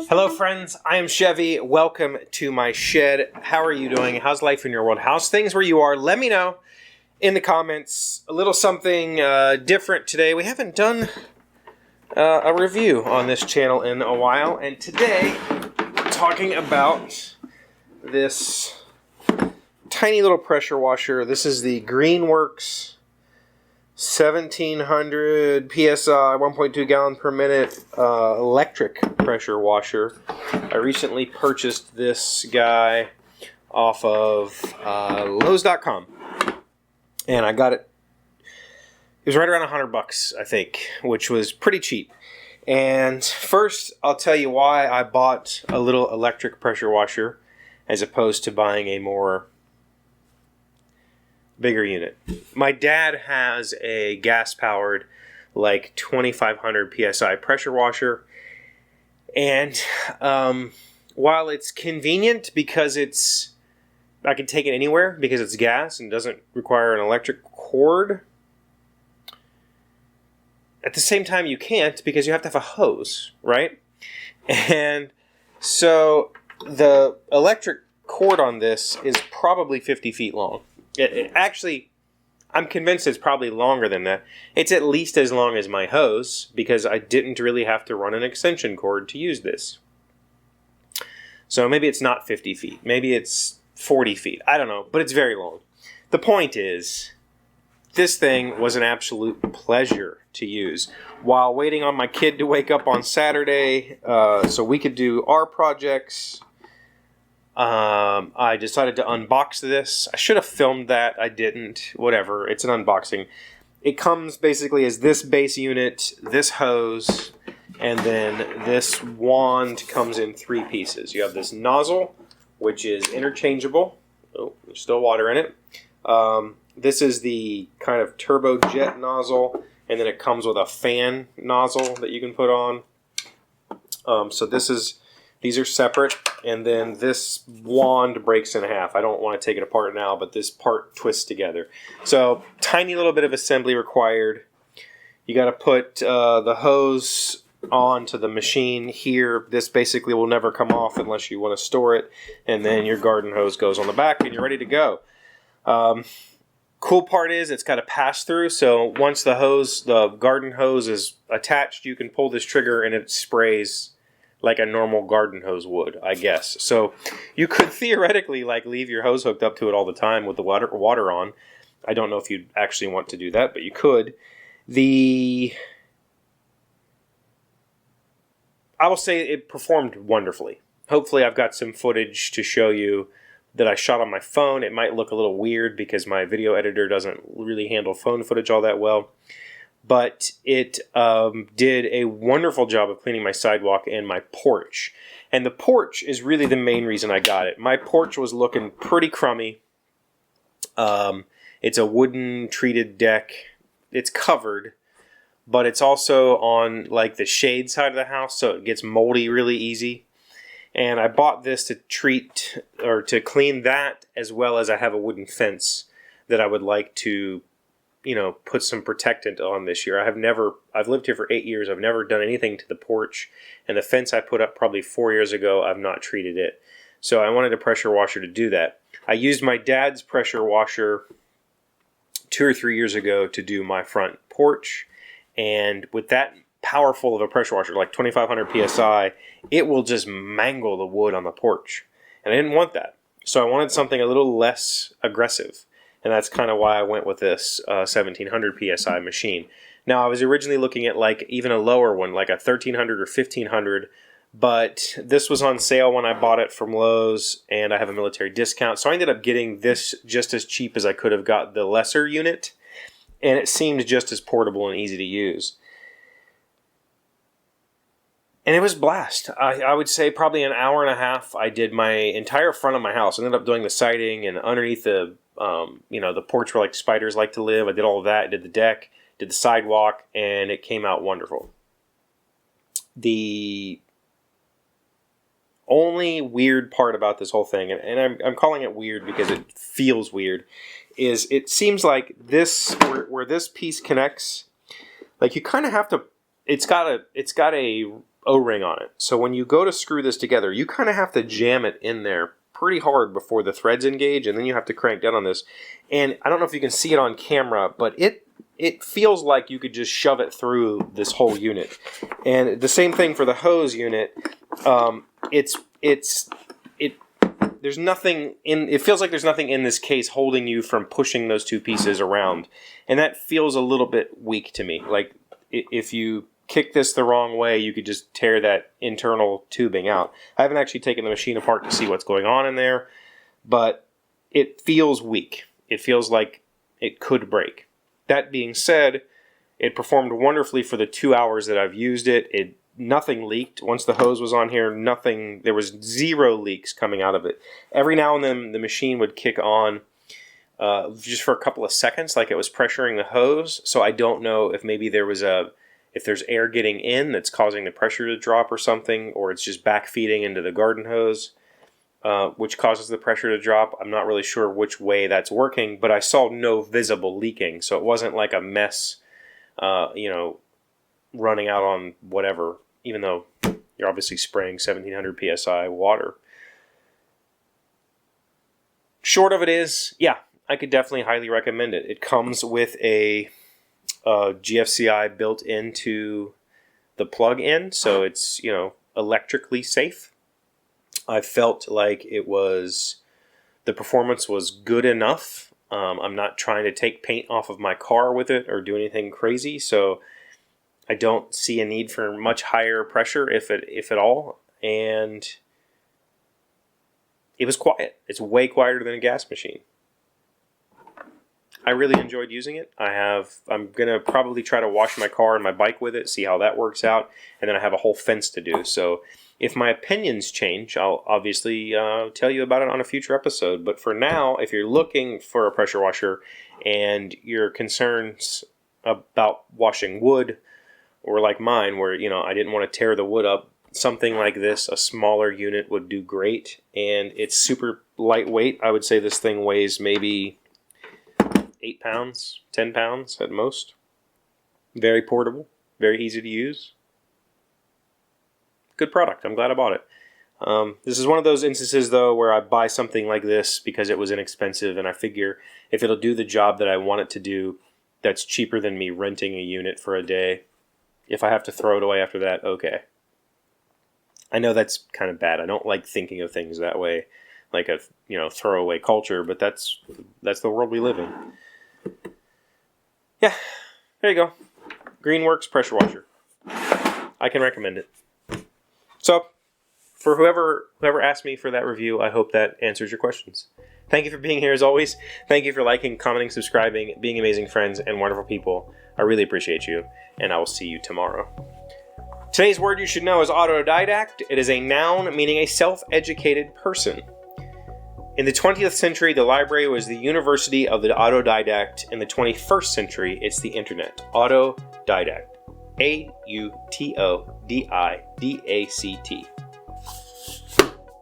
Hello friends, I am Chevee. Welcome to my shed. How are you doing? How's life in your world? How's things where you are? Let me know in the comments. A little something different today. We haven't done a review on this channel in a while, and today we're talking about this tiny little pressure washer. This is the Greenworks 1700 PSI, 1.2 gallon per minute electric pressure washer. I recently purchased this guy off of Lowe's.com, and I got it. It was right around $100, I think, which was pretty cheap. And first, I'll tell you why I bought a little electric pressure washer as opposed to buying a more bigger unit. My dad has a gas-powered, like 2500 PSI pressure washer, and while it's convenient because I can take it anywhere because it's gas and doesn't require an electric cord, at the same time you can't because you have to have a hose, right? And so the electric cord on this is probably 50 feet long. Actually, I'm convinced it's probably longer than that. It's at least as long as my hose because I didn't really have to run an extension cord to use this. So maybe it's not 50 feet. Maybe it's 40 feet. I don't know, but it's very long. The point is, this thing was an absolute pleasure to use. While waiting on my kid to wake up on Saturday so we could do our projects, I decided to unbox this. I should have filmed that. I didn't. Whatever. It's an unboxing. It comes basically as this base unit, this hose, and then this wand comes in 3 pieces. You have this nozzle, which is interchangeable. Oh, there's still water in it. This is the kind of turbo jet nozzle, and then it comes with a fan nozzle that you can put on. So these are separate, and then this wand breaks in half. I don't want to take it apart now, but this part twists together. So tiny little bit of assembly required. You got to put the hose onto the machine here. This basically will never come off unless you want to store it, and then your garden hose goes on the back, and you're ready to go. Cool part is it's got a pass-through, so once the garden hose is attached, you can pull this trigger and it sprays like a normal garden hose would, I guess. So you could theoretically leave your hose hooked up to it all the time with the water on. I don't know if you'd actually want to do that, but you could. I will say it performed wonderfully. Hopefully I've got some footage to show you that I shot on my phone. It might look a little weird because my video editor doesn't really handle phone footage all that well. But it did a wonderful job of cleaning my sidewalk and my porch. And the porch is really the main reason I got it. My porch was looking pretty crummy. It's a wooden treated deck. It's covered, but it's also on the shade side of the house, so it gets moldy really easy. And I bought this to clean that, as well as I have a wooden fence that I would like to put some protectant on this year. I've lived here for 8 years. I've never done anything to the porch, and the fence I put up probably 4 years ago, I've not treated it. So I wanted a pressure washer to do that. I used my dad's pressure washer 2 or 3 years ago to do my front porch, and with that powerful of a pressure washer, like 2500 PSI, it will just mangle the wood on the porch. And I didn't want that. So I wanted something a little less aggressive. And that's kind of why I went with this 1700 PSI machine. Now, I was originally looking at even a lower one, like a 1300 or 1500, but this was on sale when I bought it from Lowe's, and I have a military discount. So I ended up getting this just as cheap as I could have got the lesser unit, and it seemed just as portable and easy to use. And it was a blast. I would say probably an hour and a half. I did my entire front of my house. I ended up doing the siding and underneath the porch where spiders like to live. I did all of that. I did the deck, did the sidewalk, and it came out wonderful. The only weird part about this whole thing, and I'm calling it weird because it feels weird, is it seems like this where this piece connects, you kind of have to. It's got a O-ring on it. So when you go to screw this together, you kind of have to jam it in there pretty hard before the threads engage, and then you have to crank down on this. And I don't know if you can see it on camera, but it feels like you could just shove it through this whole unit. And the same thing for the hose unit. There's nothing in. It feels like there's nothing in this case holding you from pushing those two pieces around, and that feels a little bit weak to me. Like if you kick this the wrong way, you could just tear that internal tubing out. I haven't actually taken the machine apart to see what's going on in there, but it feels weak. It feels like it could break. That being said, it performed wonderfully for the 2 hours that I've used it. Nothing leaked. Once the hose was on here, there was 0 leaks coming out of it. Every now and then the machine would kick on just for a couple of seconds, like it was pressuring the hose. So I don't know if maybe if there's air getting in that's causing the pressure to drop or something, or it's just backfeeding into the garden hose, which causes the pressure to drop. I'm not really sure which way that's working, but I saw no visible leaking, so it wasn't like a mess, running out on whatever, even though you're obviously spraying 1700 psi water. Short of it is, yeah, I could definitely highly recommend it. It comes with a GFCI built into the plug-in, so it's, electrically safe. I felt like the performance was good enough. I'm not trying to take paint off of my car with it or do anything crazy, so I don't see a need for much higher pressure, if at all. And it was quiet. It's way quieter than a gas machine. I really enjoyed using it. I'm going to probably try to wash my car and my bike with it, see how that works out, and then I have a whole fence to do. So if my opinions change, I'll obviously tell you about it on a future episode. But for now, if you're looking for a pressure washer and your concerns about washing wood, or like mine, where I didn't want to tear the wood up, something like this, a smaller unit, would do great. And it's super lightweight. I would say this thing weighs maybe 8 pounds, 10 pounds at most. Very portable, very easy to use. Good product. I'm glad I bought it. This is one of those instances, though, where I buy something like this because it was inexpensive, and I figure if it'll do the job that I want it to do, that's cheaper than me renting a unit for a day. If I have to throw it away after that, okay. I know that's kind of bad. I don't like thinking of things that way, like a throwaway culture, but that's the world we live in. Yeah, there you go. Greenworks pressure washer. I can recommend it. So, for whoever asked me for that review, I hope that answers your questions. Thank you for being here as always. Thank you for liking, commenting, subscribing, being amazing friends and wonderful people. I really appreciate you, and I will see you tomorrow. Today's word you should know is autodidact. It is a noun meaning a self-educated person. In the 20th century, the library was the university of the autodidact. In the 21st century, it's the internet. Autodidact. AUTODIDACT.